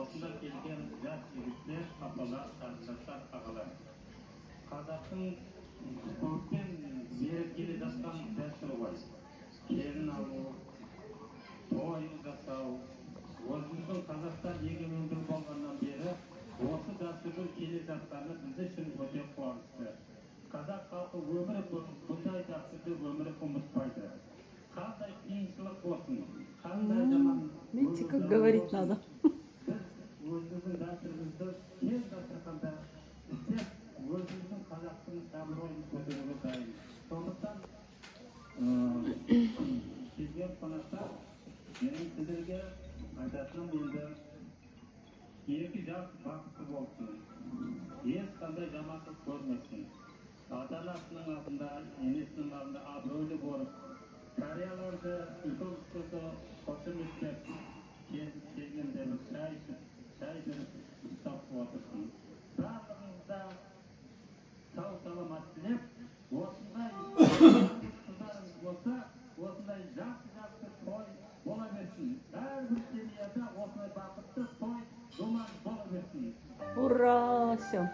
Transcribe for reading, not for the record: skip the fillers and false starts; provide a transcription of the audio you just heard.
осында келген жас жігіттер, апалар, қарындастар, ағалар. Қазақтың спортпен беріп келе жатқан дәстүрі бар. Келін алу, той жасау. Өзіміздің Қазақстан егемендік болғаннан бері осы дәстүрдің келе жатқаны біз үшін өте қуанышты. Қазақ халқы өмірі бұндай дәстүрді өмірі ұмытпайды. Қандай қиыншылық болсын, қандай жаман. Видите, как говорить надо. Өзіміздің дәстүрімізді кең дастарханда істеп, өзіміздің қазақтың абыройын көтеруге дайын. Сондықтан келген қонақтар, менің сіздерге айтатыным енді екі жақ бақытты болсын. Ешқандай жамандық көрмесін. Ата-анасының алдында, енесінің алдында абыройлы болып, қарияларды үлкен-кішілерді қошеметтеп, келгенде бір шай беріп ұстап отырсын. Барлығыңызда сау-саламат тілеп, осындай қыздарыңыз болса, осындай жақсы той бола берсін. Әрбір семьяда осындай бақытты той, думан бола берсін. Ура! Все.